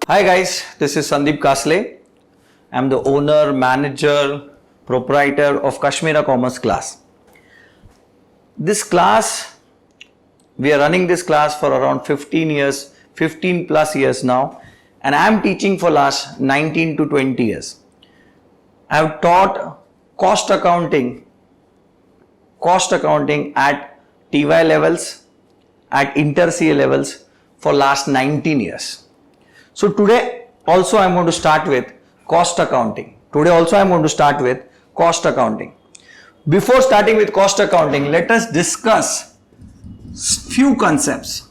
Hi guys, this is Sandeep Kasle. I'm the owner, manager, proprietor of Kashmira Commerce Class. This class, we are running this class for around 15 plus years now, and I'm teaching for last 19 to 20 years. I've taught cost accounting at TY levels, at inter-CA levels for last 19 years. So today also I'm going to start with cost accounting. Before starting with cost accounting, let us discuss few concepts.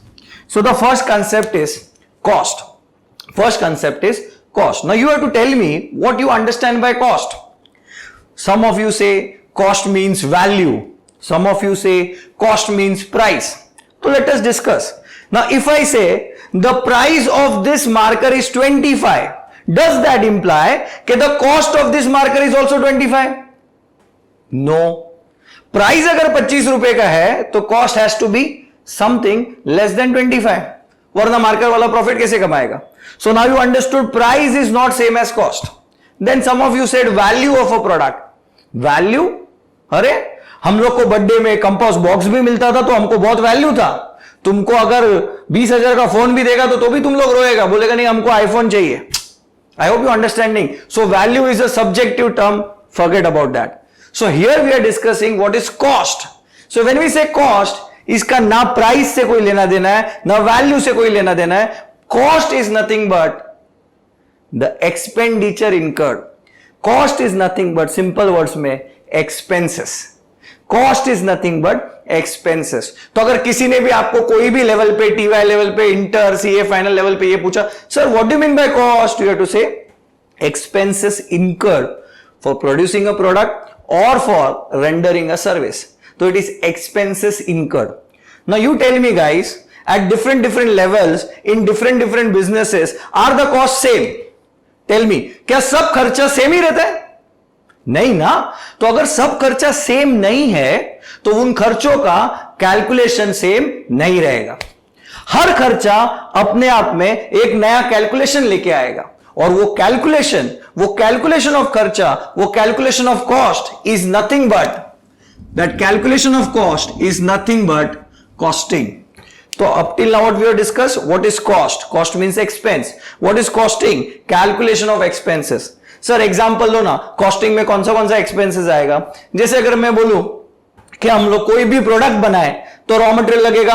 So the first concept is cost. Now you have to tell me what you understand by cost. Some of you say cost means value. Some of you say cost means price. So let us discuss. Now if I say the price of this marker is 25, does that imply that the cost of this marker is also 25? No. Price अगर 25 रुपए का है तो cost has to be something less than 25, वरना marker वाला profit कैसे कमाएगा? So now you understood price is not same as cost. Then some of you said value of a product. Value? अरे हम लोग को बर्थडे में कंपास बॉक्स भी मिलता था तो हमको बहुत वैल्यू था. तुमको अगर 20,000 का फोन भी देगा तो भी तुम लोग रोएगा, बोलेगा नहीं हमको आईफोन चाहिए. I hope you understanding. So value is a subjective term. Forget about that. So here we are discussing what is cost. So when we say cost, इसका ना प्राइस से कोई लेना देना है, ना वैल्यू से कोई लेना देना है. Cost is nothing but the expenditure incurred. Cost is nothing but simple words में expenses. Cost is nothing but expenses. तो अगर किसी ने भी आपको कोई भी लेवल पे, टीवाई लेवल पे, इंटर, सीए फाइनल लेवल पे ये पूछा, sir what do you mean by cost? You have to say expenses incurred for producing a product or for rendering a service. So it is expenses incurred. Now you tell me guys, at different levels in different businesses, are the costs same? Tell me, क्या सब खर्चा same ही रहता है? नहीं ना. तो अगर सब खर्चा सेम नहीं है तो उन खर्चों का कैलकुलेशन सेम नहीं रहेगा. हर खर्चा अपने आप में एक नया कैलकुलेशन लेके आएगा और वो कैलकुलेशन ऑफ खर्चा, वो calculation of cost is nothing but that calculation of cost is nothing but costing. तो up till now what we have discussed, what is cost? Cost means expense. What is costing? Calculation of expenses. Sir example दो ना, costing में कौन सा expenses आएगा? जैसे अगर मैं बोलूं कि हम लोग कोई भी प्रोडक्ट बनाए तो रॉ मटेरियल लगेगा,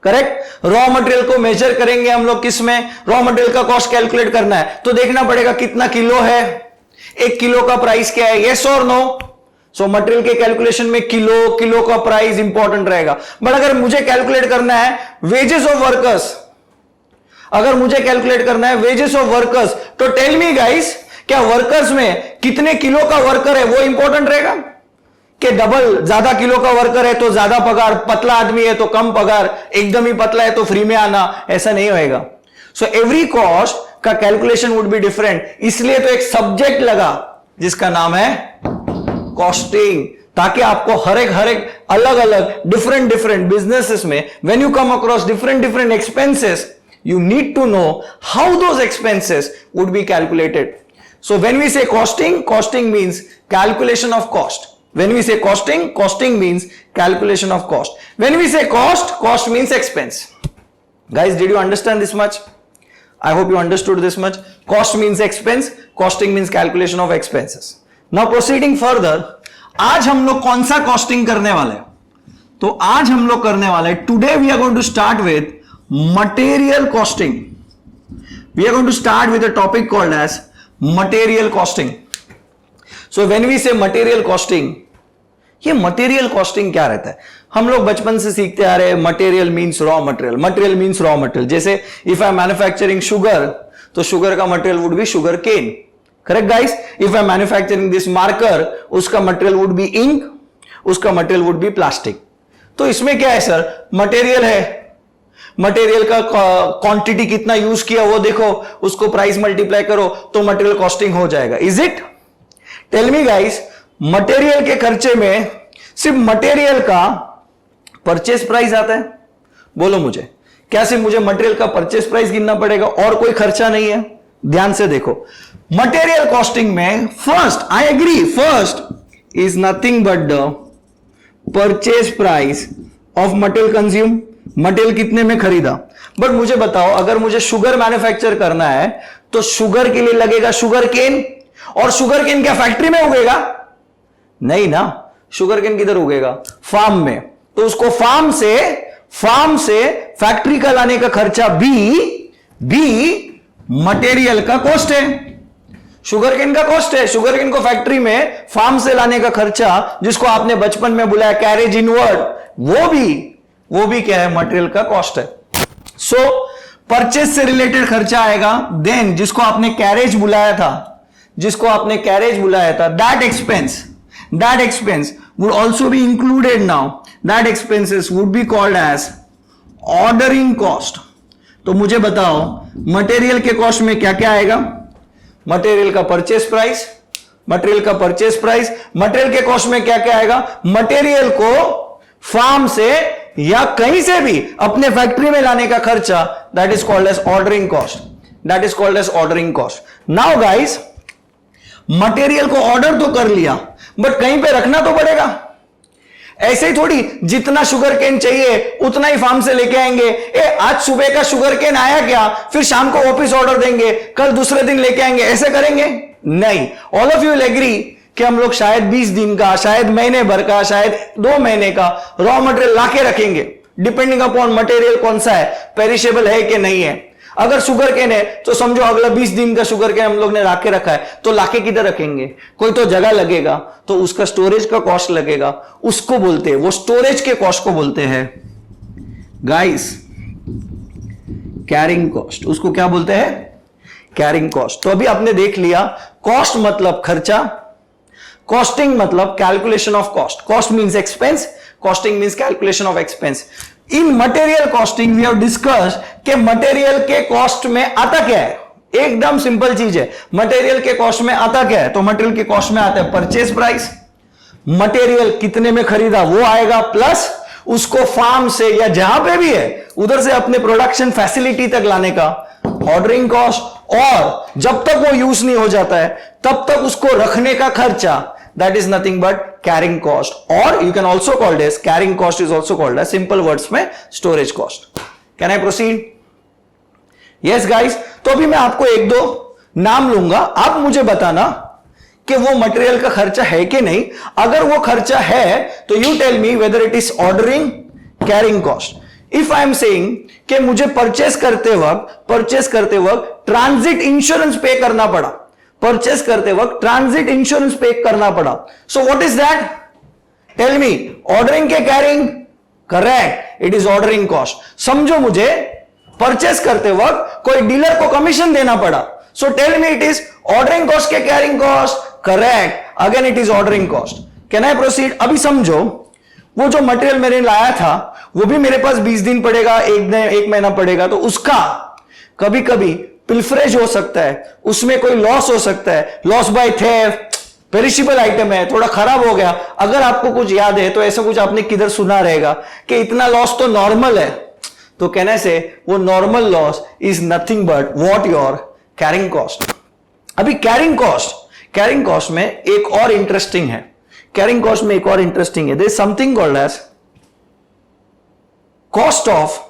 करेक्ट? रॉ मटेरियल को मेजर करेंगे हम लोग किस में? रॉ मटेरियल का कॉस्ट कैलकुलेट करना है तो देखना पड़ेगा कितना किलो है, 1 किलो का प्राइस क्या है, yes or no? So material के कैलकुलेशन में किलो का प्राइस इंपॉर्टेंट रहेगा. बट अगर मुझे कैलकुलेट करना है वेजेस ऑफ वर्कर्स, तो टेल मी गाइस, क्या वर्कर्स में कितने किलो का वर्कर है वो इंपॉर्टेंट रहेगा? कि डबल ज्यादा किलो का वर्कर है तो ज्यादा पगार, पतला आदमी है तो कम पगार, एकदम ही पतला है तो फ्री में आना, ऐसा नहीं होएगा. सो एवरी कॉस्ट का कैलकुलेशन वुड बी डिफरेंट. इसलिए तो एक सब्जेक्ट लगा जिसका नाम है कॉस्टिंग, ताकि आपको हर एक अलग डिफरेंट बिजनेसेस में when you come across different expenses, you need to know how those expenses would be calculated. So when we say costing means calculation of cost. When we say costing means calculation of cost. When we say cost means expense. Guys, did you understand this much? I hope you understood this much. Cost means expense, costing means calculation of expenses. Now proceeding further, आज हम लोग कौन सा costing करने वाले हैं? तो आज हम लोग करने वाले हैं, today we are going to start with material costing. We are going to start with a topic called as material costing. So when we say material costing, ये material costing क्या रहता है? हम लोग बचपन से सीखते आ रहे हैं material means raw material. जैसे if I am manufacturing sugar, तो sugar का material would be sugar cane. Correct guys? If I am manufacturing this marker, उसका material would be ink, उसका material would be plastic. तो इसमें क्या है sir? material है, मटेरियल का क्वांटिटी कितना यूज किया वो देखो, उसको प्राइस मल्टीप्लाई करो तो मटेरियल कॉस्टिंग हो जाएगा. Is it? Tell me guys, material के खर्चे में सिर्फ मटेरियल का परचेस प्राइस आता है? बोलो मुझे, क्या सिर्फ मुझे मटेरियल का परचेस प्राइस गिनना पड़ेगा और कोई खर्चा नहीं है? ध्यान से देखो, मटेरियल कॉस्टिंग में first, I agree, first is nothing but the purchase price of material consume, material कितने में खरीदा। बट मुझे बताओ, अगर मुझे शुगर मैन्युफैक्चर करना है तो शुगर के लिए लगेगा शुगर केन, और शुगर केन क्या फैक्ट्री में उगेगा? नहीं ना, शुगर केन किधर उगेगा? फार्म में। तो उसको फार्म से फैक्ट्री का लाने का खर्चा भी मटेरियल का कॉस्ट है, शुगर केन का कॉस्ट है। शुगर केन को फैक्ट्री में फार्म से लाने का खर्चा, जिसको आपने बचपन में बुलाया कैरेज इनवर्ड, वो भी क्या है? मटेरियल का कॉस्ट है। सो परचेस से रिलेटेड खर्चा आएगा, देन जिसको आपने कैरेज बुलाया था, that expense would also be included now. That expenses would be called as ordering cost. तो मुझे बताओ, मटेरियल के कॉस्ट में क्या क्या आएगा? मटेरियल का परचेस प्राइस, मटेरियल के कॉस्ट में क्या क्या आएगा? मटेरियल को फार्म से या कहीं से भी अपने फैक्ट्री में लाने का खर्चा, that is called as ordering cost. Now guys, material को ऑर्डर तो कर लिया, बट कहीं पे रखना तो पड़ेगा। ऐसे ही थोड़ी जितना शुगर केन चाहिए उतना ही फार्म से लेके आएंगे। आज सुबह का शुगर केन आया क्या, फिर शाम को वापस ऑर्डर देंगे, कल दूसरे दिन लेके आएंगे, ऐसे करेंगे? नहीं। All of you will agree कि हम लोग शायद 20 दिन का, शायद महीने भर का, शायद 2 महीने का रॉ मटेरियल लाके रखेंगे, डिपेंडिंग अपॉन मटेरियल कौन सा है, पेरिशेबल है कि नहीं है। अगर शुगर केन है तो समझो अगला 20 दिन का शुगर केन हम लोग ने लाके रखा है, तो लाके किधर रखेंगे? कोई तो जगह लगेगा, तो उसका स्टोरेज का कॉस्ट लगेगा, उसको बोलते हैं, वो स्टोरेज के कॉस्ट को बोलते हैं गाइस कैरिंग कॉस्ट। उसको क्या बोलते हैं? Carrying cost. तो अभी आपने देख लिया, कॉस्ट मतलब खर्चा, कॉस्टिंग मतलब calculation of cost. Cost means expense, costing means calculation of expense. In material costing we have discussed कि मटेरियल के कॉस्ट में आता क्या है। एकदम सिंपल चीज है, मटेरियल के कॉस्ट में आता क्या है? तो मटेरियल के कॉस्ट में आता है परचेज प्राइस, मटेरियल कितने में खरीदा वो आएगा, प्लस उसको फार्म से या जहां पे भी है उधर से अपने प्रोडक्शन फैसिलिटी तक लाने का ऑर्डरिंग कॉस्ट, और जब तक वो यूज नहीं हो जाता है तब तक उसको रखने का खर्चा, that is nothing but carrying cost, or you can also call this carrying cost is also called as simple words में storage cost. Can I proceed? Yes guys, तो अभी मैं आपको 1-2 नाम लूंगा, आप मुझे बताना कि वो मटेरियल का खर्चा है कि नहीं। अगर वो खर्चा है तो you tell me whether it is ordering, carrying cost. If I am saying कि मुझे परचेस करते वक्त ट्रांजिट इंश्योरेंस पे करना पड़ा, परचेस करते वक्त ट्रांजिट इंश्योरेंस पे करना पड़ा, so what is that? Tell me, ordering के carrying? Correct, it is ordering cost. समझो मुझे परचेस करते वक्त कोई डीलर को कमीशन देना पड़ा, so tell me it is ordering cost के carrying cost? Correct, again it is ordering cost. Can I proceed? अभी समझो, वो जो मटेरियल मैंने लाया था वो भी मेरे पास 20 दिन पड़ेगा, एक महीना पड़ेगा, तो उसका कभी कभी पिल्फरेज हो सकता है, उसमें कोई लॉस हो सकता है, loss by theft, perishable item है, थोड़ा खराब हो गया। अगर आपको कुछ याद है तो ऐसा कुछ आपने किधर सुना रहेगा कि इतना लॉस तो नॉर्मल है, तो कहने से वो normal loss is nothing but what your carrying cost. अभी कैरिंग कॉस्ट में एक और इंटरेस्टिंग है, there is something called as cost of,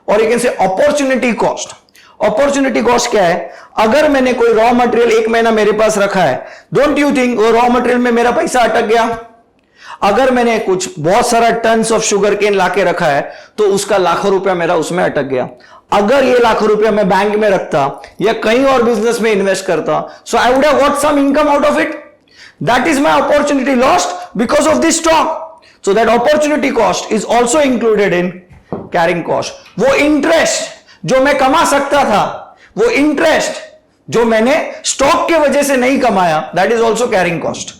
or you can say opportunity cost. Opportunity cost क्या है? अगर मैंने कोई रॉ मटेरियल 1 महीना मेरे पास रखा है, डोंट यू थिंक वो रॉ मटेरियल में मेरा पैसा अटक गया? अगर मैंने कुछ बहुत सारा टन्स ऑफ शुगर केन लाके रखा है तो उसका लाखों रुपया मेरा उसमें अटक गया। अगर ये लाखों रुपया मैं बैंक में रखता या कहीं और बिजनेस में इन्वेस्ट करता, so I would have got some income out of it, that is my opportunity lost because of this stock. So that opportunity cost is also included in carrying cost. वो interest जो मैं कमा सकता था, वो interest जो मैंने stock के वजह से नहीं कमाया, that is also carrying cost.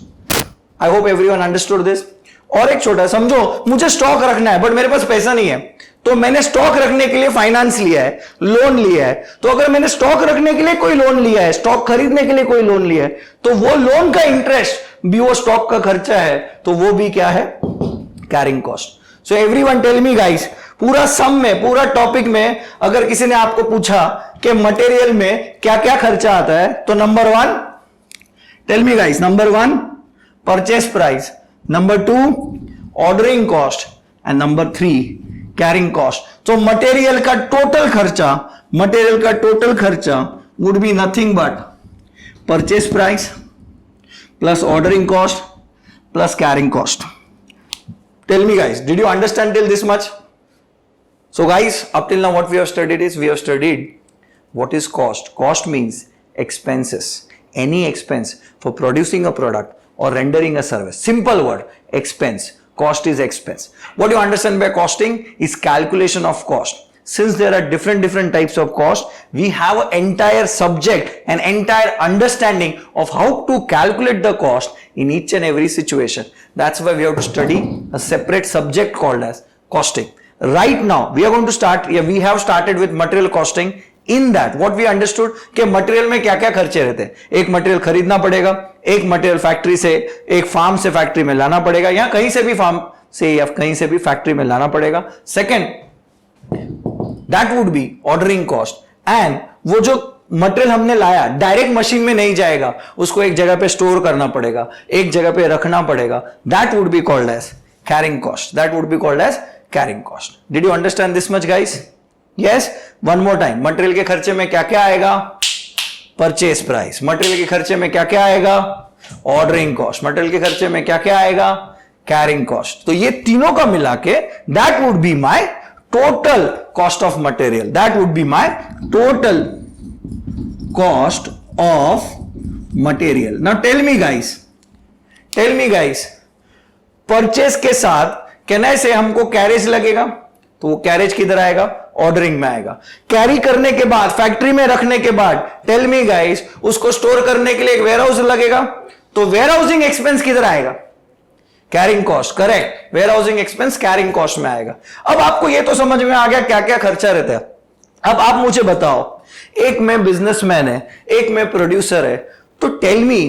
I hope everyone understood this. और एक छोटा, समझो मुझे स्टॉक रखना है बट मेरे पास पैसा नहीं है, तो मैंने स्टॉक रखने के लिए फाइनेंस लिया है, लोन लिया है। तो अगर मैंने स्टॉक रखने के लिए कोई लोन लिया है, स्टॉक खरीदने के लिए कोई लोन लिया है, तो वो लोन का इंटरेस्ट भी वो स्टॉक का खर्चा है, तो वो भी क्या है? Carrying cost. So everyone tell me guys, पूरा सम में, पूरा टॉपिक में अगर किसी ने आपको पूछा कि मटेरियल में क्या क्या खर्चा आता है, तो number 1, tell me guys, number 1 purchase price, number 2 ordering cost and number 3 carrying cost. तो मटेरियल का टोटल खर्चा would be nothing but purchase price plus ordering cost plus carrying cost. Tell me guys, did you understand till this much? So guys, up till now what we have studied is, we have studied what is cost. Cost means expenses. Any expense for producing a product or rendering a service. Simple word, expense. Cost is expense. What you understand by costing is calculation of cost. Since there are different types of cost, we have an entire subject, an entire understanding of how to calculate the cost in each and every situation. That's why we have to study a separate subject called as costing. Right now, we are going to start, we have started with material costing. In that, what we understood कि material में क्या क्या खर्चे रहते हैं. एक material खरीदना पड़ेगा, एक मटेरियल फैक्ट्री से, एक फार्म से फैक्ट्री में लाना पड़ेगा, या कहीं से भी फार्म से या कहीं से भी फैक्ट्री में लाना पड़ेगा. Second, that would B ordering cost. And वो जो मटेरियल हमने लाया डायरेक्ट मशीन में नहीं जाएगा, उसको एक जगह पे स्टोर करना पड़ेगा, एक जगह पे रखना पड़ेगा. That would be called as carrying cost. That would be called as carrying cost. Did you understand this much guys? Yes. One more time. Material के खर्चे में क्या क्या आएगा? Purchase price. मटेरियल के खर्चे में क्या क्या आएगा? Ordering cost. मटेरियल के खर्चे में क्या क्या आएगा? Carrying cost. तो ये तीनों का मिला के that would be my total cost of material. That would be my total cost of material. Now tell me guys, purchase के साथ कहने से हमको कैरेज लगेगा, तो वो कैरेज किधर आएगा? ऑर्डरिंग में आएगा. कैरी करने के बाद, फैक्ट्री में रखने के बाद, टेल मी गाइस, उसको स्टोर करने के लिए एक वेयरहाउस लगेगा, तो वेयरहाउसिंग एक्सपेंस किधर आएगा? Carrying cost. Correct. Warehousing expense carrying cost में आएगा. अब आपको ये तो समझ में आ गया क्या क्या खर्चा रहता है. अब आप मुझे बताओ, एक में बिजनेसमैन है, एक में प्रोड्यूसर है, तो टेल मी,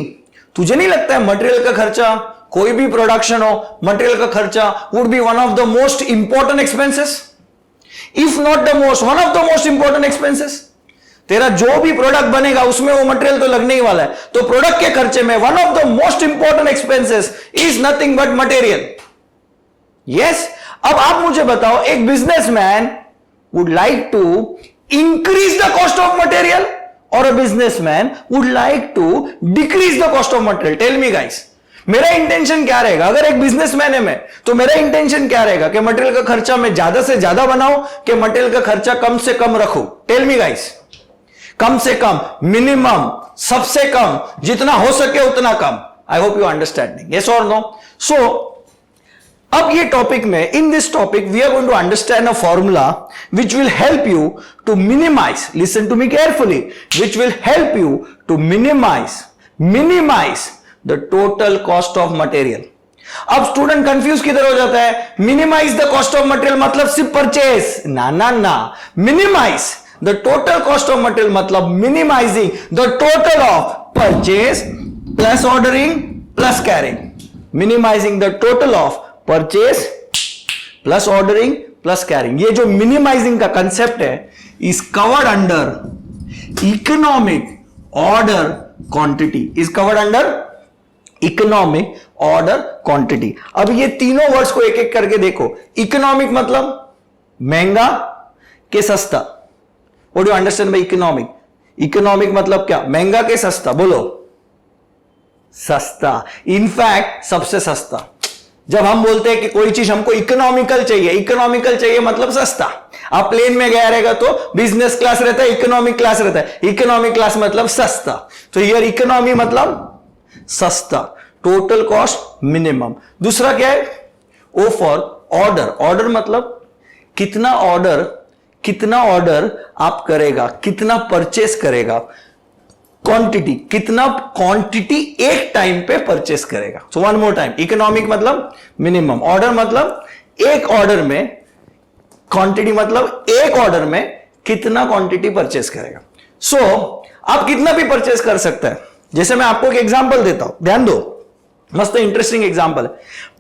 तुझे नहीं लगता है मटेरियल का खर्चा, कोई भी प्रोडक्शन हो, मटेरियल का खर्चा would B one of the most important expenses, if not the most, one of the most important expenses. तेरा जो भी प्रोडक्ट बनेगा उसमें वो मटेरियल तो लगने ही वाला है. तो प्रोडक्ट के खर्चे में one of the most important expenses is nothing but material. Yes. अब आप मुझे बताओ, एक businessman would like to increase the cost of material or a businessman would like to decrease the cost of material. Tell me guys, मेरा intention क्या रहेगा? अगर एक बिजनेसमैन है मैं, तो मेरा इंटेंशन क्या रहेगा कि मटेरियल का खर्चा मैं ज्यादा से ज्यादा बनाऊं कि मटेरियल का खर्चा कम से कम रखूं? Tell me guys. कम से कम, मिनिमम, सबसे कम, जितना हो सके उतना कम. I hope you understanding. Yes or no? So अब ये टॉपिक में, in this topic we are going to understand a formula which will help you to minimise, listen to me carefully, which will help you to minimise the total cost of material. अब student confuse किधर हो जाता है? Minimise the cost of material मतलब सिर्फ purchase? ना. Minimise the total cost of material मतलब minimizing the total of purchase plus ordering plus carrying. Minimizing the total of purchase plus ordering plus carrying. ये जो minimizing का concept है is covered under economic order quantity. is covered under economic order quantity. अब ये तीनों words को एक एक करके देखो. इकोनॉमिक मतलब महंगा के सस्ता. What do you understand by economic? Economic मतलब क्या? महंगा के सस्ता. बोलो. सस्ता. इनफैक्ट सबसे सस्ता. जब हम बोलते हैं कि कोई चीज हमको इकोनॉमिकल चाहिए मतलब सस्ता. आप प्लेन में गया रहेगा तो बिजनेस क्लास रहता है, इकोनॉमिक क्लास रहता है. इकोनॉमिक क्लास मतलब सस्ता. तो हियर इकोनॉमी मतलब सस्ता. Total cost minimum. दूसरा क्या है? O for order. ऑर्डर मतलब कितना ऑर्डर आप करेगा, कितना परचेस करेगा. क्वांटिटी, कितना क्वांटिटी एक टाइम पे परचेस करेगा. So one more time. Economic मतलब मिनिमम. ऑर्डर मतलब एक ऑर्डर में, क्वांटिटी मतलब एक ऑर्डर में कितना क्वांटिटी परचेस करेगा. सो आप कितना भी परचेस कर सकते हैं. जैसे मैं आपको एक एग्जांपल देता हूं, ध्यान दो. मस्त इंटरेस्टिंग एग्जांपल है.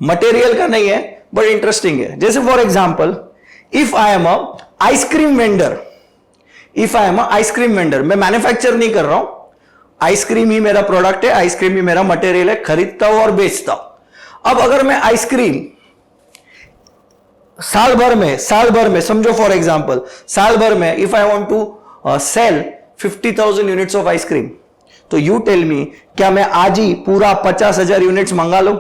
मटेरियल का नहीं है बट इंटरेस्टिंग है. जैसे for example, if I am a ice cream vendor, if I am a ice cream vendor, मैं मैन्युफैक्चर नहीं कर रहा हूं, आइसक्रीम ही मेरा प्रोडक्ट है, आइसक्रीम ही मेरा मटेरियल है, खरीदता हूं और बेचता हूं। अब अगर मैं आइसक्रीम साल भर में समझो, फॉर एग्जांपल साल भर में if I want to sell 50,000 units of ice cream, तो यू टेल मी, क्या मैं आज ही पूरा 50,000 यूनिट्स मंगा लो?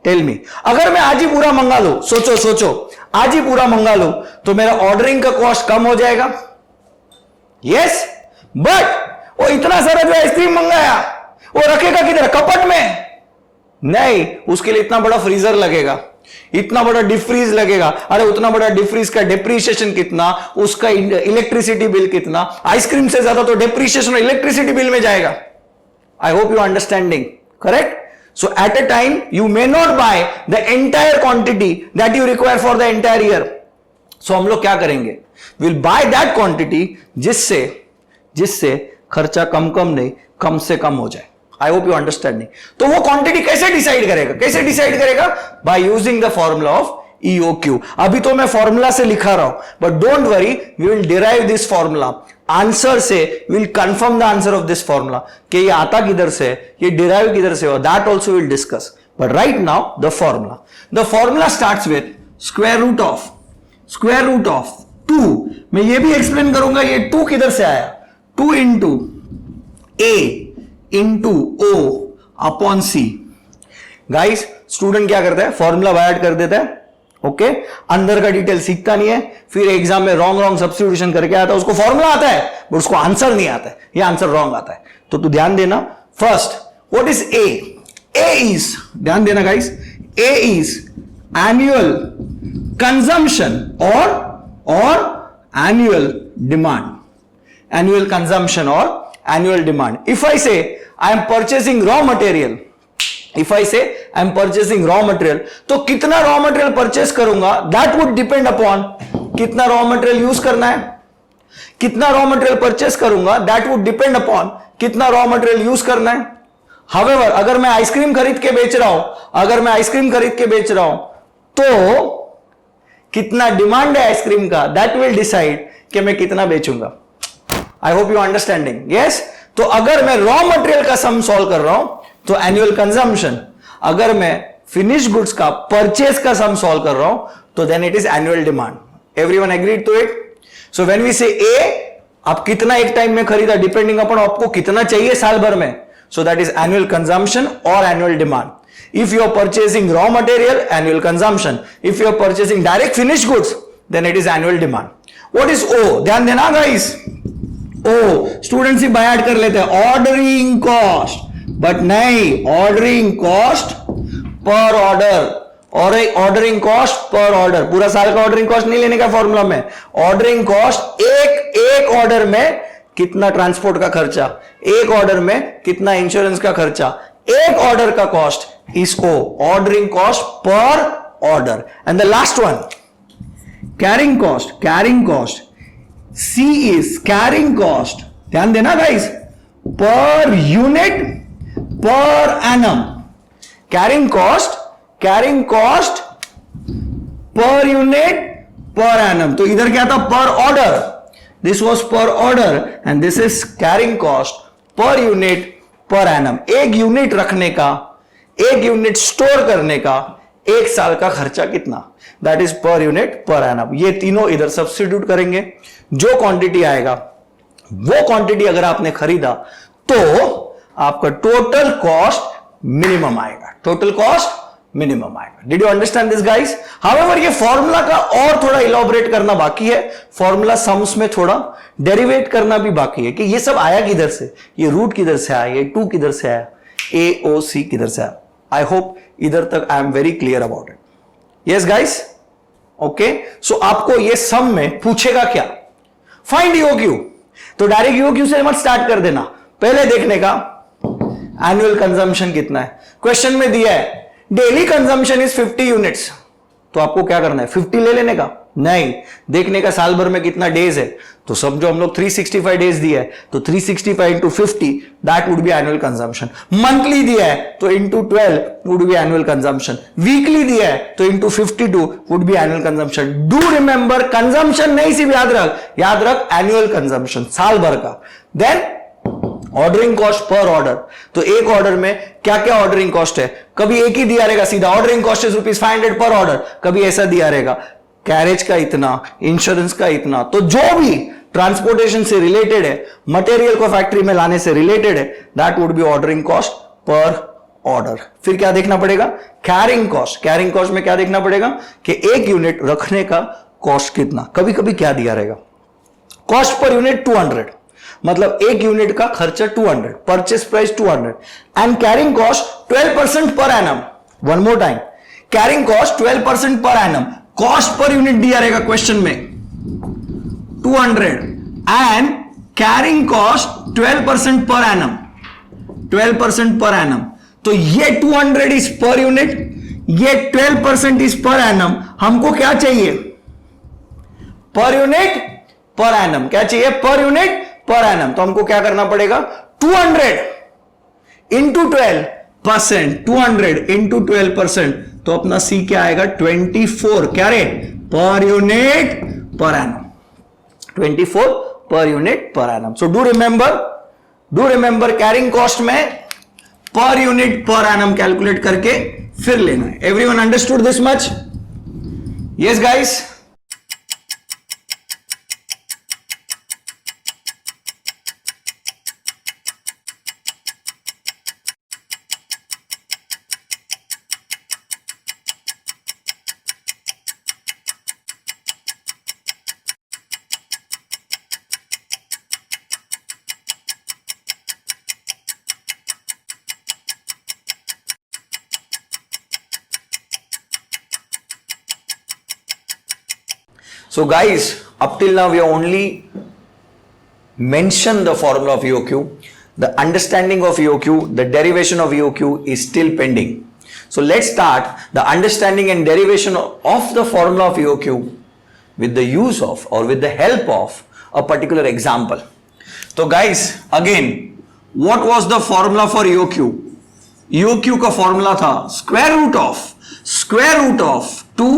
टेल मी, अगर मैं आज ही पूरा मंगा लो, सोचो आज ही पूरा मंगा लो, तो मेरा ऑर्डरिंग का कॉस्ट कम हो जाएगा। यस, बट वो इतना सारा जो आइसक्रीम मंगाया वो रखेगा किधर? कपट में? नहीं, उसके लिए इतना बड़ा फ्रीजर लगेगा, इतना बड़ा डीप फ्रीज लगेगा। अरे उतना बड़ा डीप फ्रीज का डेप्रीशिएशन कितना, उसका इलेक्ट्रिसिटी बिल कितना, आइसक्रीम से ज्यादा तो डेप्रीशिएशन और इलेक्ट्रिसिटी बिल में जाएगा। I hope you understanding, correct? So at a time you may not buy the entire quantity that you require for the entire year. So हम लोग क्या करेंगे? विल बाय दैट क्वांटिटी जिससे खर्चा कम नहीं, कम से कम हो जाए। I hope you understanding. तो वो क्वांटिटी कैसे डिसाइड करेगा? By using the formula of EOQ। अभी तो मैं फॉर्मूला से लिखा रहा हूं, but don't worry, we will derive this formula. Answer से will confirm the answer of this formula, कि ये आता किधर से, ये डिराइव किधर से हो, that also will discuss. But right now the formula starts with square root of 2। मैं ये भी एक्सप्लेन करूंगा ये 2 किधर से आया। 2 into A into O upon C। Guys, student क्या करता है? फॉर्मूला बाय ऐड कर देता है, ओके, अंदर का डिटेल सीखता नहीं है, फिर एग्जाम में रॉन्ग सब्स्टिट्यूशन करके आता है। उसको फॉर्मूला आता है बट उसको आंसर नहीं आता है, ये आंसर रॉन्ग आता है। तो तू ध्यान देना। First, what is A? A is, ध्यान देना guys, A is annual consumption or annual demand. Annual consumption or annual demand. If I say I am purchasing raw material, तो कितना रॉ मटेरियल परचेस करूंगा, दैट वुड डिपेंड अपॉन कितना raw material use करना है। कितना raw material purchase करूंगा, that would depend upon कितना raw material use करना है। हाउएवर, अगर मैं आइसक्रीम खरीद के बेच रहा हूं, तो कितना डिमांड है आइसक्रीम का, दैट विल डिसाइड कि मैं कितना बेचूंगा। I hope you understanding. Yes, तो अगर मैं रॉ मटेरियल का सम सॉल्व कर रहा हूं तो एनुअल कंजम्पशन, अगर मैं फिनिश गुड्स का परचेस का सम सॉल्व कर रहा हूं तो then it is annual demand. Everyone agreed to it? So when we say A, आप कितना एक टाइम में खरीदा, डिपेंडिंग अपॉन आपको कितना चाहिए साल भर में, so that is annual consumption or annual demand. If you are purchasing raw material, annual consumption. If you are purchasing direct finish goods, then it is annual demand. What is O? ध्यान देना guys, students ही by add कर लेते हैं ordering cost, but नहीं, ordering cost per order, और ordering cost per order. पूरा साल का ऑर्डरिंग कॉस्ट नहीं लेने का फॉर्मूला में। ऑर्डरिंग कॉस्ट एक ऑर्डर में कितना ट्रांसपोर्ट का खर्चा, एक ऑर्डर में कितना इंश्योरेंस का खर्चा, एक ऑर्डर का cost is O, ordering cost per order. And the last one, carrying cost. C is carrying cost, ध्यान देना गाइस, पर unit per annum. Carrying cost per unit per annum. तो इधर क्या था? पर ऑर्डर। दिस वाज पर order and this is carrying cost per unit per annum. एक यूनिट रखने का, एक यूनिट स्टोर करने का एक साल का खर्चा कितना, that is per unit per annum. ये तीनों इधर सब्स्टिट्यूट करेंगे, जो क्वांटिटी आएगा वो क्वांटिटी अगर आपने खरीदा तो आपका टोटल कॉस्ट मिनिमम आएगा। Did you understand this guys? However, ये फॉर्मूला का और थोड़ा इलॉबरेट करना बाकी है, फॉर्मूला सम्स में थोड़ा डेरिवेट करना भी बाकी है कि ये सब आया किधर से, ये रूट किधर से आया, ये 2 किधर से आया, AOC किधर से आया। आई होप इधर तक I am very clear about it. Yes guys, okay. So आपको ये सम में पूछेगा क्या? Find EOQ। तो डायरेक्ट EOQ से मत स्टार्ट कर देना, पहले देखने का एनुअल कंजम्पशन कितना है। क्वेश्चन में दिया है डेली कंजम्पशन इज 50 यूनिट्स, तो आपको क्या करना है? 50 ले लेने का, नहीं, देखने का साल भर में कितना डेज है, तो समझो हम लोग 365 डेज दिया है, तो 365 into 50 that would be annual consumption. Monthly दिया है तो into 12 would be annual consumption. Weekly दिया है तो into 52 would be annual consumption. Do remember, consumption नहीं सिर्फ याद रख एनुअल कंजम्पशन, साल भर का। Then ordering cost per order, तो एक ऑर्डर में क्या क्या ऑर्डरिंग कॉस्ट है, कभी एक ही दिया रहेगा सीधा ऑर्डरिंग कॉस्ट इज ₹500 पर ऑर्डर, कभी ऐसा दिया रहेगा कैरेज का इतना, इंश्योरेंस का इतना। तो जो भी ट्रांसपोर्टेशन से रिलेटेड है, मटेरियल को फैक्ट्री में लाने से रिलेटेड है, that would B ordering cost per order. फिर क्या देखना पड़ेगा, कैरिंग कॉस्ट। कैरिंग कॉस्ट में क्या देखना पड़ेगा कि एक यूनिट रखने का कॉस्ट कितना, कभी कभी क्या दिया रहेगा, कॉस्ट पर यूनिट 200, मतलब एक यूनिट का खर्चा 200, purchase price 200 and carrying cost 12% per annum. One more time, carrying cost 12% per annum, cost per unit दिया रहेगा क्वेश्चन में 200 and carrying cost 12% per annum, 12% पर एनम। तो ये 200 इज पर यूनिट, ये 12% इज पर एनम। हमको क्या चाहिए, पर यूनिट पर एनम। क्या चाहिए, पर यूनिट पर एनम। तो हमको क्या करना पड़ेगा, 200 इंटू 12%, 200 इंटू 12%, तो अपना सी क्या आएगा 24, क्या रे, पर यूनिट पर एनम, 24 पर unit per annum. So do remember carrying cost में पर यूनिट पर एनम कैलकुलेट करके फिर लेना है। Everyone understood this much? Yes guys? So guys, up till now we have only mentioned the formula of EOQ. The understanding of EOQ, the derivation of EOQ is still pending. So let's start the understanding and derivation of the formula of EOQ with the use of or with the help of a particular example. So guys, again, what was the formula for EOQ? EOQ का formula था square root of 2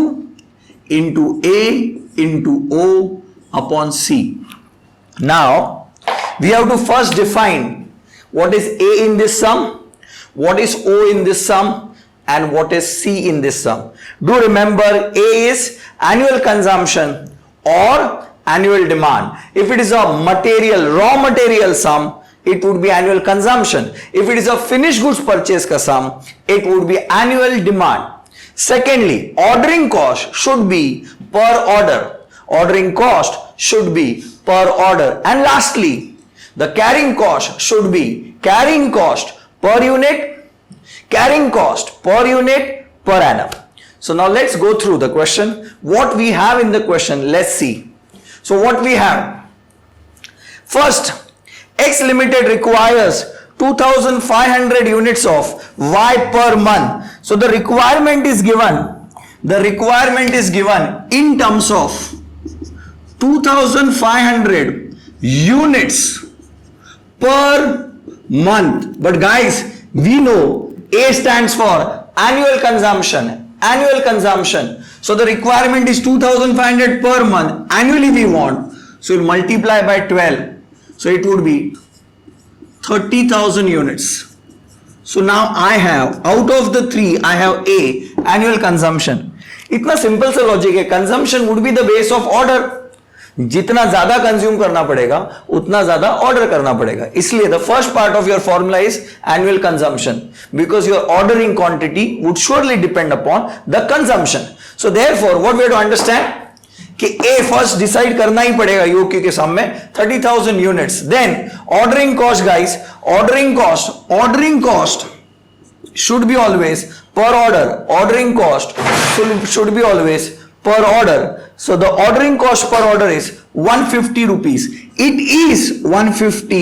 into A into O upon C. Now we have to first define what is A in this sum, what is O in this sum, and what is C in this sum. Do remember, A is annual consumption or annual demand. If it is a raw material sum, it would be annual consumption. If it is a finished goods purchase ka sum, it would be annual demand. Secondly, ordering cost should be per order. Ordering cost should be per order. And lastly, the carrying cost should be carrying cost per unit per annum. So now let's go through the question. What we have in the question, let's see. So what we have, first, X Limited requires 2500 units of Y per month. So the requirement is given in terms of 2500 units per month. But guys, we know A stands for annual consumption. So the requirement is 2500 per month. Annually we want, so we'll multiply by 12. So it would be 30,000 units. So now I have, out of the three, I have A, annual consumption. इतना simple सा logic है, consumption would be the base of order. जितना ज्यादा consume करना पड़ेगा उतना ज्यादा order करना पड़ेगा, इसलिए the first part of your formula is annual consumption, because your ordering quantity would surely depend upon the consumption. So therefore what we have to understand कि ए फर्स्ट डिसाइड करना ही पड़ेगा यूक्यू के sum में 30,000 units. Then ordering cost guys, ordering cost should be always per order. Ordering cost should be always per order. So the ordering cost per order is 150 rupees. It is 150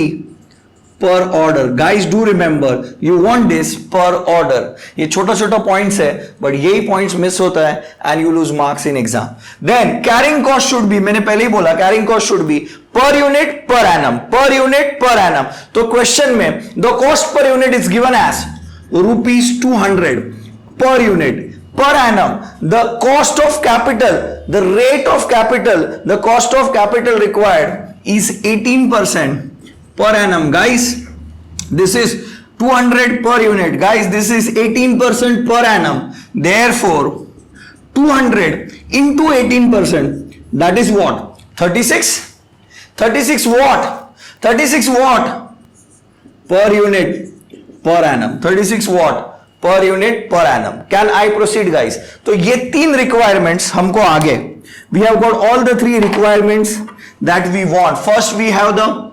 per order. Guys, do remember you want this per order. ये छोटा छोटा points है, but यही points miss होता है and you lose marks in exam. Then carrying cost should be, मैंने पहले ही बोला carrying cost should be per unit per annum, per unit per annum. तो question में the cost per unit is given as rupees 200 per unit per annum. The cost of capital, the rate of capital, the cost of capital required is 18% per annum. Guys, this is 200 per unit. Guys, this is 18% per annum. Therefore, 200 into 18%, that is what? 36? 36 what? 36 what? Per unit per annum. 36 what? Per unit per annum. Can I proceed, guys? तो ये तीन requirements हमको आगे. We have got all the three requirements that we want. First, we have the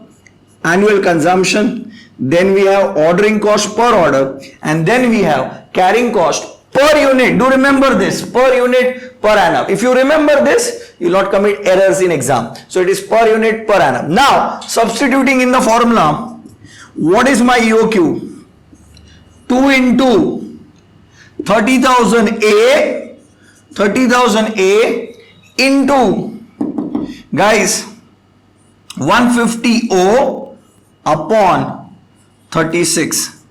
annual consumption, then we have ordering cost per order, and then we have carrying cost per unit. Do remember this, per unit per annum. If you remember this, you will not commit errors in exam. So it is per unit per annum. Now substituting in the formula, what is my EOQ? 2 into 30,000 A into, guys, 150 O upon 36.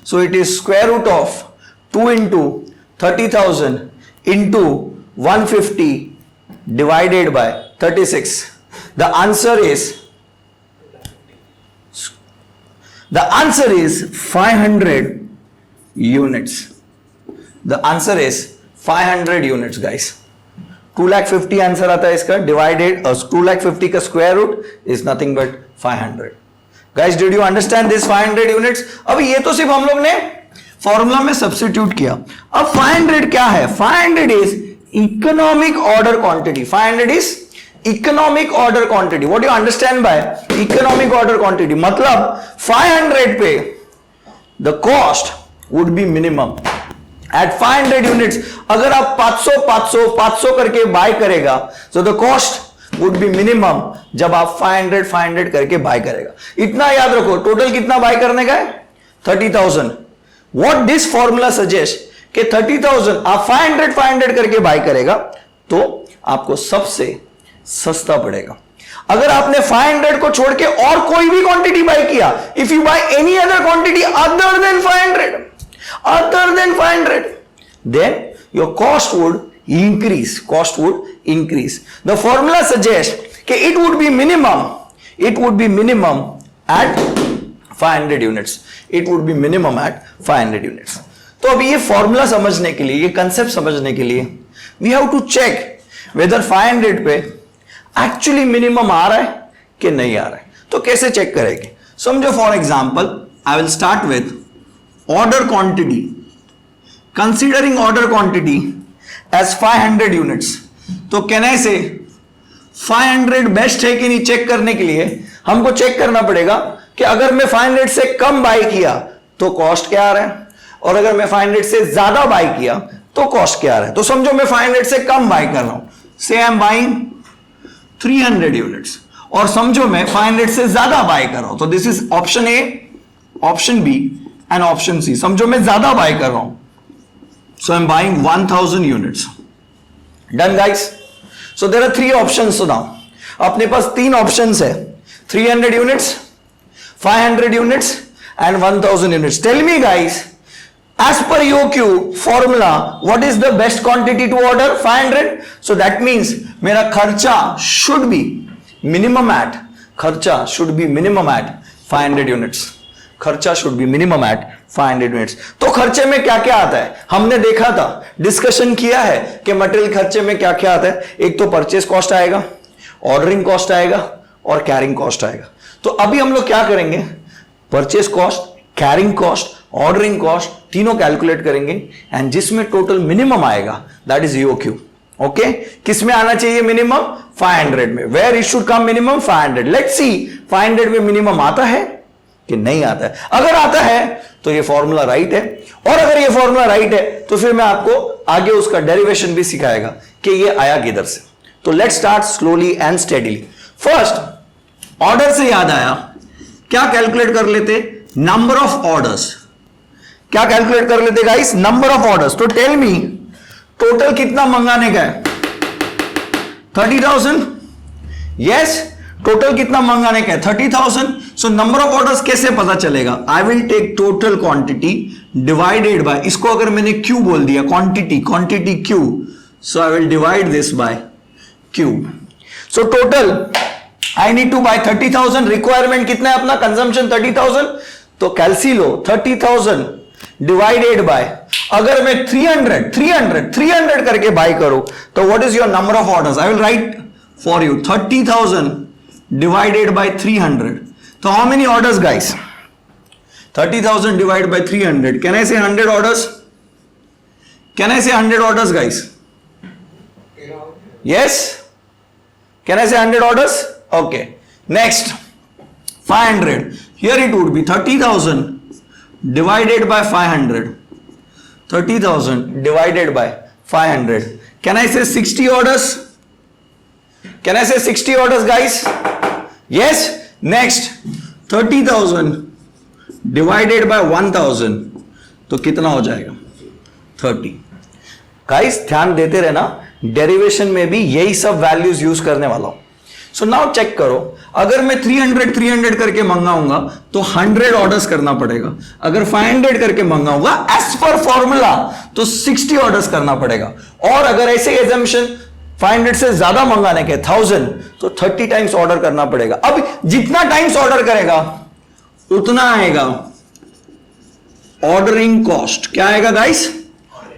So it is square root of 2 into 30,000 into 150 divided by 36. The answer is 500 units. The answer is 500 units, guys. 250,000 answer आता है इसका, divided 250,000 का square root is nothing but 500. Guys, did you understand this 500 units? अब ये तो सिर्फ हम लोग ने फॉर्मूला में सब्स्टिट्यूट किया. अब 500 क्या है? 500 is economic order quantity. 500 is economic order quantity. What you understand by economic order quantity? मतलब 500 पे the cost would be minimum at 500 units. अगर आप 500 करके बाय करेगा, so the cost would be minimum जब आप 500 करके बाय करेगा. इतना याद रखो. टोटल कितना बाय करने का है? 30,000. What this formula suggest कि 30,000 आप 500 करके बाय करेगा तो आपको सबसे सस्ता पड़ेगा. अगर आपने 500 को छोड़ के और कोई भी क्वांटिटी बाय किया, if you by any other quantity other than 500, then your cost would increase. The formula suggests that it would be minimum at 500 units. It would be minimum at 500 units. तो अभी ये formula समझने के लिए, ये concept समझने के लिए, we have to check whether 500 पे एक्चुअली मिनिमम आ रहा है कि नहीं आ रहा है. तो कैसे चेक करेंगे? समझो for example, I will start with order quantity. Considering order quantity as 500 units, तो can I say 500 बेस्ट है कि नहीं? चेक करने के लिए हमको चेक करना पड़ेगा कि अगर मैं 500 से कम बाय किया तो कॉस्ट क्या आ रहा है, और अगर मैं 500 से ज्यादा बाय किया तो कॉस्ट क्या आ रहा है. तो समझो मैं 500 से कम बाय कर रहा हूं, से आई एम बाइंग 300 यूनिट्स, और समझो मैं 500 से ज्यादा बाय कर रहा हूं. तो this is option A, option B and option C. समझो मैं ज्यादा बाय कर रहा हूं, so I am buying 1000 units. Done guys? So there are 3 options. Now अपने पास 3 ऑप्शंस है, 300 units, 500 units and 1000 units. Tell me guys, as per EOQ formula, what is the best quantity to order? 500. So that means मेरा खर्चा should be minimum at 500 units. खर्चा should be minimum at 500 units. तो खर्चे में क्या क्या आता है? हमने देखा था, डिस्कशन किया है कि मटेरियल खर्चे में क्या क्या आता है. एक तो परचेस कॉस्ट आएगा, ऑर्डरिंग कॉस्ट आएगा और कैरिंग कॉस्ट आएगा. तो अभी हम लोग क्या करेंगे? Purchase cost, carrying cost, ordering cost तीनों कैलकुलेट करेंगे एंड जिसमें टोटल मिनिमम आएगा दैट इज EOQ. ओके, किसमें आना चाहिए मिनिमम? 500 में. Where it should come minimum? 500. Let's see 500 में मिनिमम आता है कि नहीं आता है. अगर आता है तो ये फॉर्मूला राइट है, और अगर ये फॉर्मूला राइट है तो फिर मैं आपको आगे उसका डेरिवेशन भी सिखाएगा कि ये आया किधर से. तो let's start slowly and steadily. First, order से याद आया क्या कैलकुलेट कर लेते? Number of orders. क्या कैलकुलेट कर लेते गाइस? Number of orders. तो टेल मी टोटल कितना मंगाने का है? 30,000। यस, टोटल कितना मंगाने का है? 30,000। सो नंबर ऑफ ऑर्डर्स कैसे पता चलेगा? I will take total quantity divided by, इसको अगर मैंने क्यू बोल दिया, quantity Q, so I will divide this by Q. So total I need to buy 30,000। Requirement कितना है अपना? कंजम्पशन 30,000। तो कैलसी लो 30,000 डिवाइडेड बाय, अगर मैं 300 करके बाय करूं तो what is your number of orders? I will write for you 30,000 divided by 300. So how many orders guys? 30,000 divided by 300. Can I say 100 orders? Can I say 100 orders guys? Yes? Can I say 100 orders? Okay. Next 500. Here it would be 30,000 divided by 500. 30,000 divided by 500. Can I say 60 orders? Can I say 60 orders guys? Yes. Next 30,000 divided by 1,000 तो कितना हो जाएगा? 30। Guys ध्यान देते रहना, derivation में भी यही सब वैल्यूज यूज करने वाला हूं। सो नाउ चेक करो, अगर मैं 300 करके मंगाऊंगा तो 100 ऑर्डर्स करना पड़ेगा। अगर 500 करके मंगाऊंगा एज पर फॉर्मूला तो 60 ऑर्डर्स करना पड़ेगा। और अगर ऐसे एजम्पशन 500 से ज्यादा मंगाने के 1000 तो 30 टाइम्स ऑर्डर करना पड़ेगा। अब जितना टाइम्स ऑर्डर करेगा उतना आएगा ऑर्डरिंग कॉस्ट। क्या आएगा गाइस?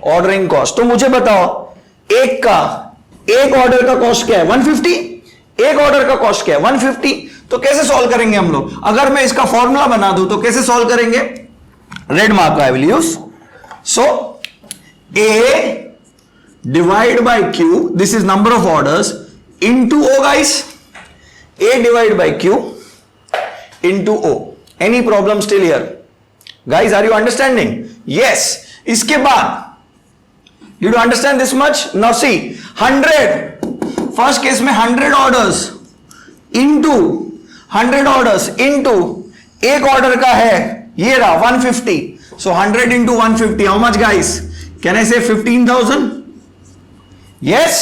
Ordering cost. तो मुझे बताओ एक ऑर्डर का कॉस्ट क्या है? 150। एक ऑर्डर का कॉस्ट क्या है? 150। तो कैसे सॉल्व करेंगे हम लोग? अगर मैं इसका फॉर्मूला बना दूं तो कैसे सॉल्व करेंगे? Red mark I will use. So A divide by Q, this is number of orders, into O guys. A divide by Q into O. Any problem still here? Guys, are you understanding? Yes. इसके बाद, did you understand this much? Now see, 100, first case में 100 orders into 100 orders into एक order का है, ये रहा 150. So 100 into 150, how much guys? Can I say 15,000? Yes,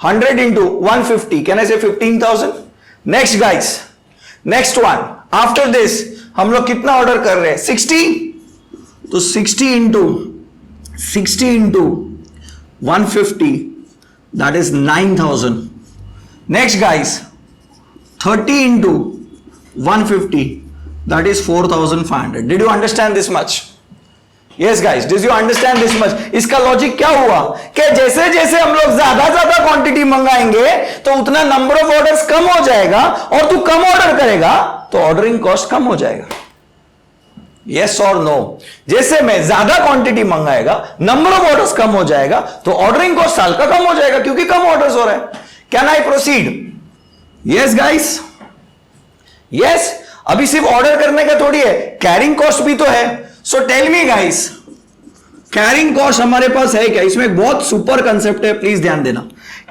100 into 150. Can I say 15,000? Next guys, next one. After this, हम लोग कितना order कर रहे हैं? 60. तो 60 into 150, that is 9,000. Next guys, 30 into 150, that is 4,500. Did you understand this much? Yes guys, did you understand this much? इसका logic क्या हुआ कि जैसे जैसे हम लोग ज्यादा क्वांटिटी मंगाएंगे तो उतना नंबर ऑफ ऑर्डर्स कम हो जाएगा, और तू कम ऑर्डर करेगा तो ऑर्डरिंग कॉस्ट कम हो जाएगा। Yes or no? जैसे मैं ज्यादा क्वांटिटी मंगाएगा, नंबर ऑफ ऑर्डर्स कम हो जाएगा तो ऑर्डरिंग कॉस्ट साल का कम हो जाएगा क्योंकि कम ऑर्डर्स हो रहे हैं। Can I proceed? Yes guys? Yes. अभी सिर्फ ऑर्डर करने का थोड़ी है, कैरिंग कॉस्ट भी तो है। So tell me guys, carrying cost हमारे पास है क्या? इसमें एक बहुत सुपर कंसेप्ट है, प्लीज ध्यान देना।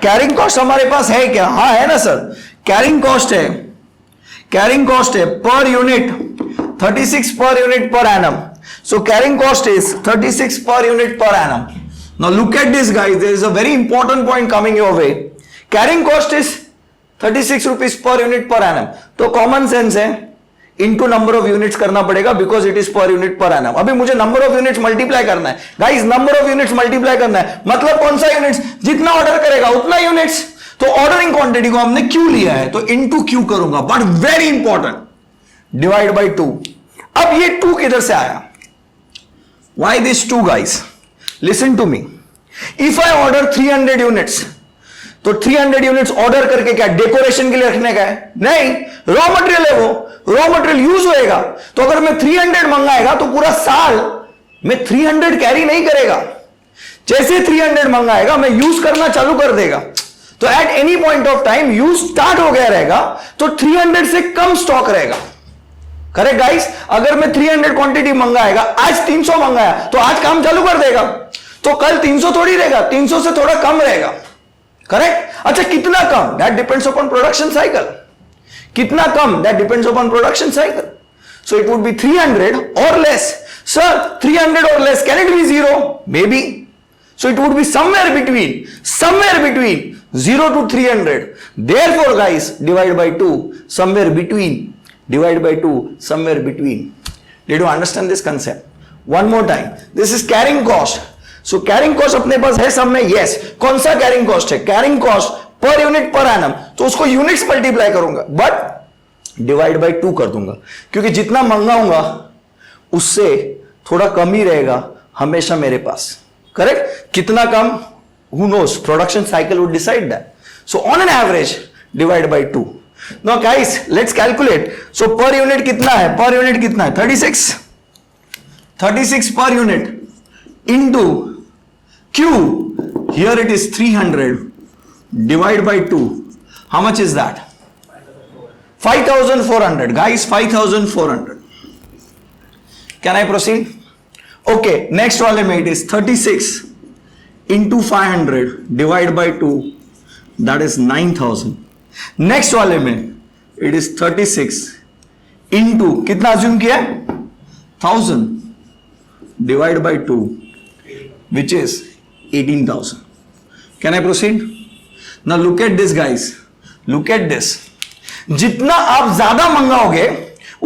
कैरिंग कॉस्ट हमारे पास है क्या? हाँ है ना सर। कैरिंग कॉस्ट है per unit 36 per unit per annum. So carrying cost is 36 per unit per annum. Now look at this guys, there is a very important point coming your way. Carrying cost is 36 rupees per unit per annum. तो common sense है, into number of units करना पड़ेगा because it is per unit per annum. अभी मुझे number of units multiply करना है guys, number of units multiply करना है। मतलब कौन सा यूनिट्स? जितना ऑर्डर करेगा उतना यूनिट्स। तो ऑर्डरिंग क्वांटिटी को हमने क्यू लिया है तो इनटू क्यू करूंगा, but very important, divide by 2। अब ये 2 किधर से आया? Why this 2 guys? Listen to me. If I order 300 units तो 300 यूनिट्स ऑर्डर करके क्या डेकोरेशन के लिए रखने का है? नहीं, रॉ मटेरियल है, वो रॉ मटेरियल यूज होएगा। तो अगर मैं 300 मंगाएगा तो पूरा साल में 300 कैरी नहीं करेगा। जैसे 300 मंगाएगा मैं यूज करना चालू कर देगा, तो at any point of time use start हो गया रहेगा तो 300 से कम स्टॉक रहेगा। Correct guys? अगर मैं 300 क्वांटिटी मंगाएगा, आज 300 मंगाया तो आज काम चालू कर देगा, तो कल 300 थोड़ी रहेगा, 300 से थोड़ा कम रहेगा। करेक्ट? अच्छा कितना कम? That depends upon production cycle. कितना कम, that depends upon production cycle. So it would be 300 or less. Sir, 300 or less, can it be 0? Maybe. So it would be somewhere between 0 to 300. Therefore guys, divide by 2, somewhere between. Divide by 2, somewhere between. Did you understand this concept? One more time. This is carrying cost. So carrying cost अपने पास है सब में? Yes. कौन सा carrying cost है? Carrying cost per unit per annum. तो उसको units multiply करूंगा. But डिवाइड बाई 2 कर दूंगा, क्योंकि जितना मंगाऊंगा उससे थोड़ा कम ही रहेगा हमेशा मेरे पास. करेक्ट? कितना कम, who knows, production cycle would decide that. So on an average divide by 2. Now guys let's calculate. So per unit कितना है? पर यूनिट कितना है? 36 per unit into Q, here it is 300 divide by 2. How much is that? 5,400. Guys, 5,400. Can I proceed? Okay, next one it is 36 into 500 divided by 2, that is 9,000. Next one it is 36 into कितना assume किया? 1000 divided by 2, which is 18,000. Can I proceed? Now look at this guys, look at this. जितना आप ज्यादा मंगाओगे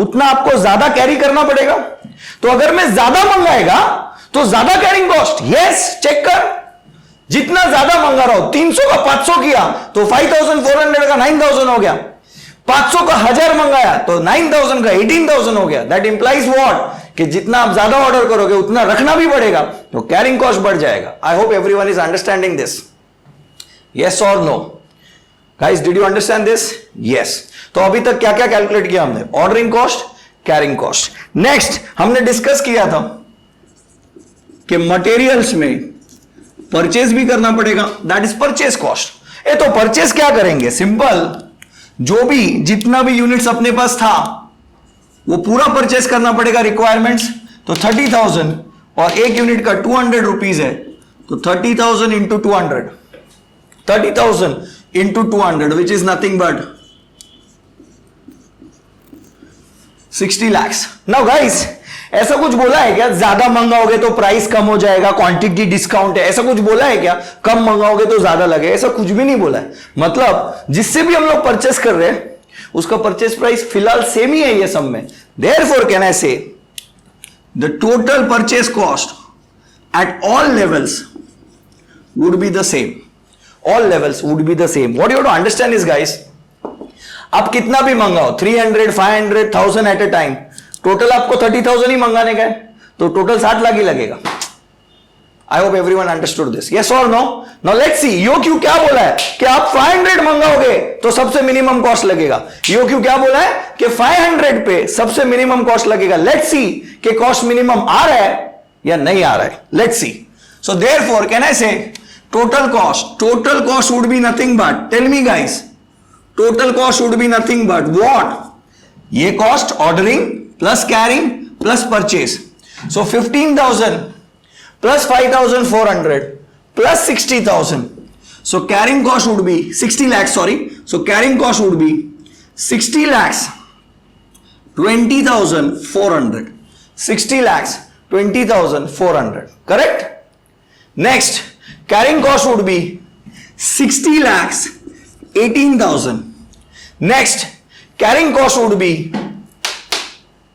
उतना आपको ज्यादा carry करना पड़ेगा. तो अगर मैं ज्यादा मंगाएगा तो ज्यादा कैरिंग कॉस्ट. यस, चेक कर. जितना ज्यादा मंगा रहा हूं, 300 का 500 किया तो 5,400 का 9,000 हो गया. 500 का 1000 मंगाया तो 9,000 का 18,000 हो गया. That implies what? कि जितना आप ज्यादा ऑर्डर करोगे उतना रखना भी पड़ेगा, तो कैरिंग कॉस्ट बढ़ जाएगा. I hope everyone is understanding this. Yes or no? Guys, did you understand this? Yes. तो अभी तक क्या क्या कैलकुलेट किया हमने? Ordering cost, carrying cost. Next हमने डिस्कस किया था कि मटेरियल्स में परचेज भी करना पड़ेगा, दैट इज परचेज कॉस्ट. तो परचेज क्या करेंगे? सिंपल, जो भी जितना भी यूनिट्स अपने पास था वो पूरा परचेज करना पड़ेगा. रिक्वायरमेंट्स तो 30,000 और एक यूनिट का 200 रुपीज है, तो 30,000 into 200, 30,000 into 200 which is nothing but 60 lakhs. Now guys, ऐसा कुछ बोला है क्या ज्यादा मंगाओगे तो प्राइस कम हो जाएगा, क्वांटिटी डिस्काउंट है, ऐसा कुछ बोला है क्या? कम मंगाओगे तो ज्यादा लगे, ऐसा कुछ भी नहीं बोला है. मतलब जिससे भी हम लोग परचेस कर रहे हैं उसका परचेस प्राइस फिलहाल सेम ही है ये सब में. Therefore can I say the total purchase cost at all levels would be the same. All levels would be the same. What you have to understand is guys, आप कितना भी मंगाओ, 300, 500, 1000 एट अ टाइम, टोटल आपको 30,000 ही मंगाने का है, तो total 60 lakh ही लगेगा. I hope everyone understood this. Yes or no? Now let's see. EOQ क्या बोला है कि आप 500 मंगाओगे तो सबसे मिनिमम कॉस्ट लगेगा. ईओक्यू क्या बोला है कि 500 पे सबसे मिनिमम कॉस्ट लगेगा. लेट्स सी कि कॉस्ट मिनिमम आ रहा है या नहीं आ रहा है. Let's see. So therefore can I say total cost would be nothing but, tell me guys, total cost would be nothing but what? ये cost ordering plus carrying plus purchase. So 15,000 plus 5,400 plus 60,000. So carrying cost would be 60 lakhs, sorry. So carrying cost would be 60 lakhs 20,400. 60 lakhs 20,400. Correct? Next, carrying cost would be 60 lakhs 18,000. Next, carrying cost would be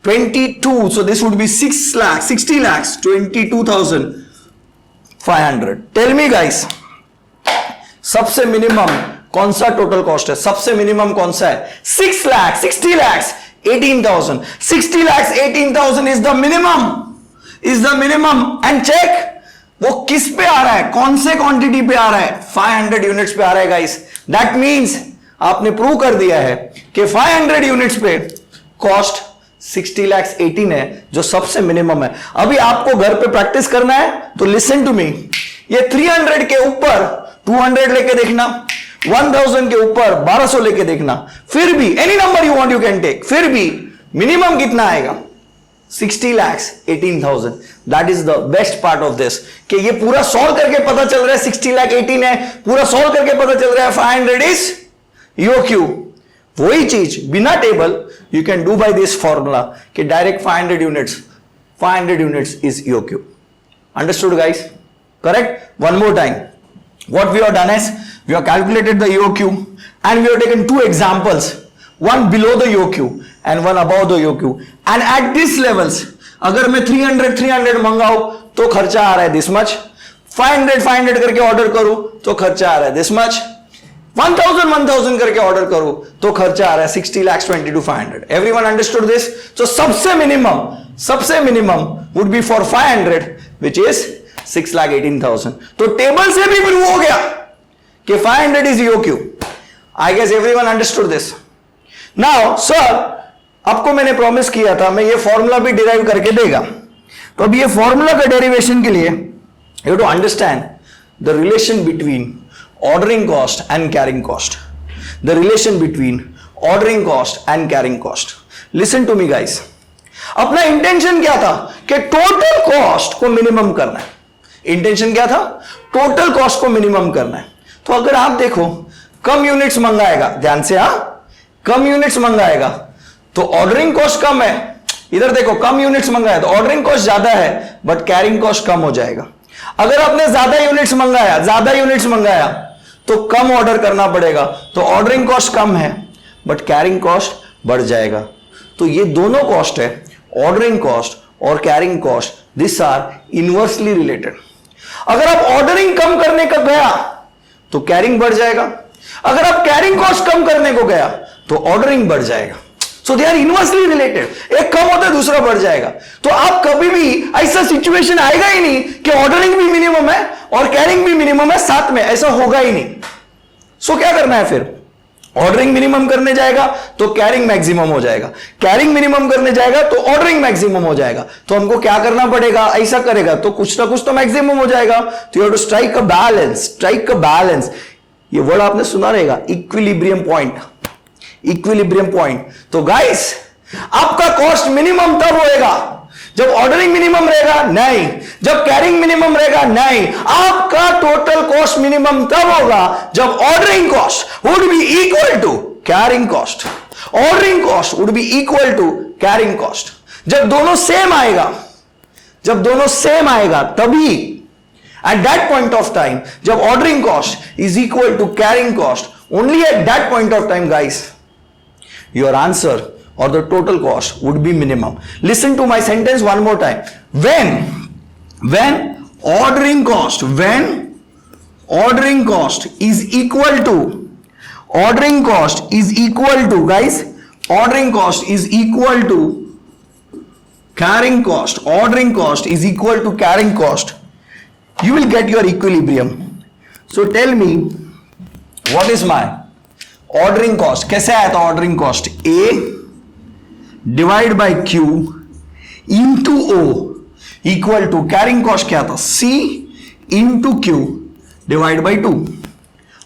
22. So this would be 60 lakhs 22,500. Tell me guys, सबसे minimum कौन सा total cost है? सबसे minimum कौन सा है? 6 lakhs, 60 lakhs 18,000. 60 lakhs 18,000 is the minimum. And check वो किस पे आ रहा है, कौन से क्वांटिटी पे आ रहा है? 500 यूनिट्स पे आ रहा है गाइस. दैट मींस आपने प्रूव कर दिया है कि 500 यूनिट्स पे कॉस्ट 60 lakhs 18 है, जो सबसे मिनिमम है. अभी आपको घर पे प्रैक्टिस करना है तो लिसन टू मी. ये 300 के ऊपर 200 लेके देखना, 1000 के ऊपर 1200 लेके देखना, फिर भी any number you want you can take, फिर भी मिनिमम कितना आएगा? 60 lakhs 18,000. That is the best part of this कि ये पूरा सॉल्व करके पता चल रहा है 60 lakh 18 है, पूरा सॉल्व करके पता चल रहा है 500 इज ईओक्यू, वही चीज बिना table you can do by this formula कि direct 500 units is EOQ. Understood guys? Correct? One more time. What we have done is we have calculated the EOQ and we have taken two examples, one below the EOQ and one above the EOQ, and at these levels अगर मैं 300 मंगाऊं तो खर्चा आ रहा है this much, 500 करके order करूं तो खर्चा आ रहा है this much, 1000 करके ऑर्डर करूं तो खर्चा आ रहा है 60 lakhs 22,500. Everyone understood this? So सबसे minimum would be for 500 which is 6,18,000. तो टेबल से भी प्रूव हो गया कि 500 is EOQ. I guess everyone understood this. Now sir, आपको मैंने प्रॉमिस किया था मैं ये फॉर्मूला भी डिराइव करके देगा. तो अब ये फॉर्मूला का डेरिवेशन के लिए you have to understand the relation between ordering cost and carrying cost. The relation between ordering cost and carrying cost. Listen to me guys. अपना इंटेंशन क्या था कि टोटल कॉस्ट को मिनिमम करना है. इंटेंशन क्या था? टोटल कॉस्ट को मिनिमम करना है. तो अगर आप देखो कम यूनिट्स मंगाएगा, ध्यान से, कम यूनिट्स मंगाएगा तो ऑर्डरिंग कॉस्ट कम है. इधर देखो कम यूनिट्स मंगाया तो ऑर्डरिंग कॉस्ट ज्यादा है बट कैरिंग कॉस्ट कम हो जाएगा. अगर आपने ज्यादा यूनिट्स मंगाया तो कम ऑर्डर करना पड़ेगा तो ऑर्डरिंग कॉस्ट कम है बट कैरिंग कॉस्ट बढ़ जाएगा. तो ये दोनों कॉस्ट है, ऑर्डरिंग कॉस्ट और carrying cost, this are inversely related. अगर आप ऑर्डरिंग कम करने का गया तो कैरिंग बढ़ जाएगा, अगर आप कैरिंग कॉस्ट कम करने को गया तो ऑर्डरिंग बढ़ जाएगा. सो दे आर इनवर्सली रिलेटेड. एक कम होता है दूसरा बढ़ जाएगा. तो आप कभी भी ऐसा सिचुएशन आएगा ही नहीं कि ऑर्डरिंग भी मिनिमम है और कैरिंग भी मिनिमम है साथ में, ऐसा होगा ही नहीं. सो क्या करना है फिर? ऑर्डरिंग मिनिमम करने जाएगा तो कैरिंग मैक्सिमम हो जाएगा, कैरिंग मिनिमम करने जाएगा तो ऑर्डरिंग मैक्सिमम हो जाएगा. तो हमको क्या करना पड़ेगा? ऐसा करेगा तो कुछ ना कुछ तो मैक्सिमम हो जाएगा. तो you have to strike a balance. ये वर्ड आपने सुना रहेगा, इक्विलिब्रियम पॉइंट. तो गाइस आपका कॉस्ट मिनिमम तब होएगा जब ऑर्डरिंग मिनिमम रहेगा, नहीं. जब कैरिंग मिनिमम रहेगा, नहीं. आपका टोटल कॉस्ट मिनिमम तब होगा जब ordering cost would be equal to carrying cost. Ordering cost would be equal to carrying cost. जब दोनों सेम आएगा तभी, at that point of time, जब ordering cost is equal to carrying cost, only at that point of time guys your answer or the total cost would be minimum. Listen to my sentence one more time. When ordering cost is equal to guys, ordering cost is equal to carrying cost, ordering cost is equal to carrying cost, you will get your equilibrium. So tell me what is my ordering cost? कैसे आया था ordering cost? A divide by Q into O equal to carrying cost क्या था? C into Q divide by 2.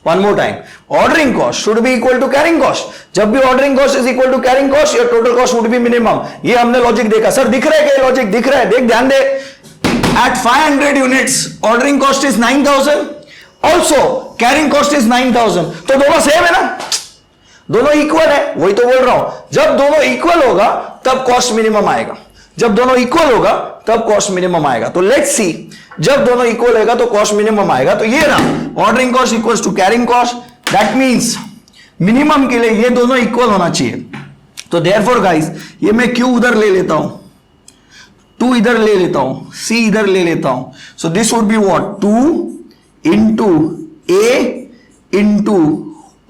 One more time, ordering cost should be equal to carrying cost. जब भी ordering cost is equal to carrying cost, your total cost would be minimum. ये हमने logic देखा. Sir दिख रहा है क्या? Logic दिख रहा है? देख, ध्यान दे. At 500 units ordering cost is 9,000, also carrying cost is 9,000. तो दोनों सेम है ना, दोनों इक्वल है. वही तो बोल रहा हूं, जब दोनों इक्वल होगा तब कॉस्ट मिनिमम आएगा. जब दोनों इक्वल होगा तब कॉस्ट मिनिमम आएगा. तो लेट्स सी, जब दोनों इक्वल होगा तो कॉस्ट मिनिमम आएगा. तो ये रहा ordering cost equals to carrying cost. That means minimum के लिए ये दोनों इक्वल होना चाहिए. तो देयरफॉर गाइस ये मैं Q उधर ले लेता हूं, 2 इधर ले लेता हूं, C इधर ले लेता हूं. So this would be what? 2 into A into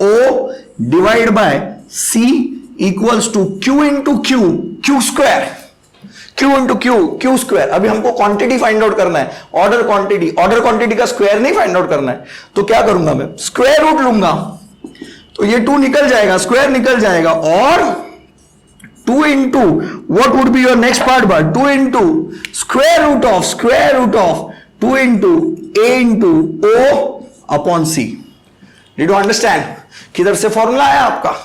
O divide by C equals to Q into Q square. अभी हमको क्वांटिटी फाइंड आउट करना है, ऑर्डर क्वांटिटी का स्क्वायर नहीं फाइंड आउट करना है. तो क्या करूंगा मैं? स्क्वायर रूट लूंगा. तो ये 2 निकल जाएगा, स्क्वायर निकल जाएगा, और 2 into what would be your next part बार? 2 into square root of 2 into A into O upon C. Did you understand? किधर से फॉर्मूला आया आपका?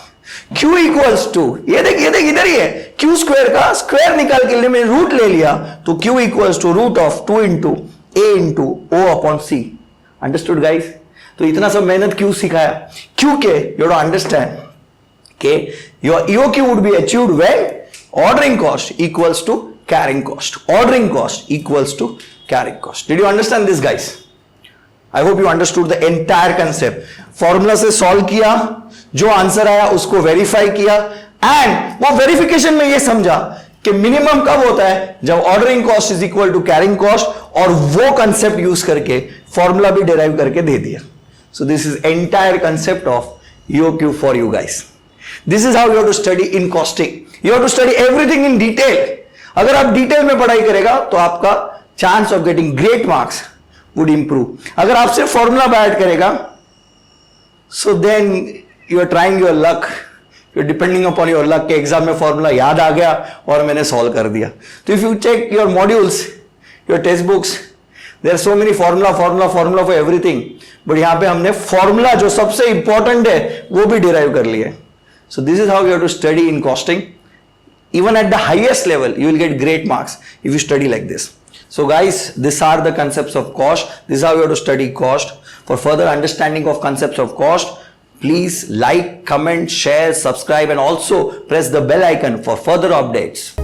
Q इक्वल्स टू, ये देख इधर ही है, Q स्क्वायर का स्क्वायर निकाल के लिए मैंने रूट ले लिया. तो Q equals to root of 2 into A into O upon C. Understood guys? तो इतना सब मेहनत क्यों सिखाया? क्योंकि you don't understand Okay, your EOQ would be achieved when ordering cost equals to carrying cost. Ordering cost equals to carrying cost. Did you understand this, guys? I hope you understood the entire concept. Formula से solve किया, जो answer आया उसको verify किया, and वो verification में ये समझा कि मिनिमम कब होता है, जब ordering cost is equal to carrying cost, और वो कंसेप्ट यूज करके फॉर्मूला भी डिराइव करके दे दिया. So this is entire concept of EOQ for you guys. This is how you have to study in costing. You have to study everything in detail. अगर आप detail में पढ़ाई करेगा तो आपका chance of getting great marks would improve. अगर आप सिर्फ फॉर्मूला बाय ऐड करेगा, so then you are trying your luck, you are depending upon your luck के एग्जाम में फॉर्मूला याद आ गया और मैंने सॉल्व कर दिया. तो if you check your modules, your text books, there are so many formula for everything, but यहां पे हमने फॉर्मूला जो सबसे इंपॉर्टेंट है वो भी डिराइव कर लिया है. So this is how you have to study in costing. Even at the highest level, you will get great marks if you study like this. So guys, these are the concepts of cost. This is how you have to study cost. For further understanding of concepts of cost, please like, comment, share, subscribe, and also press the bell icon for further updates.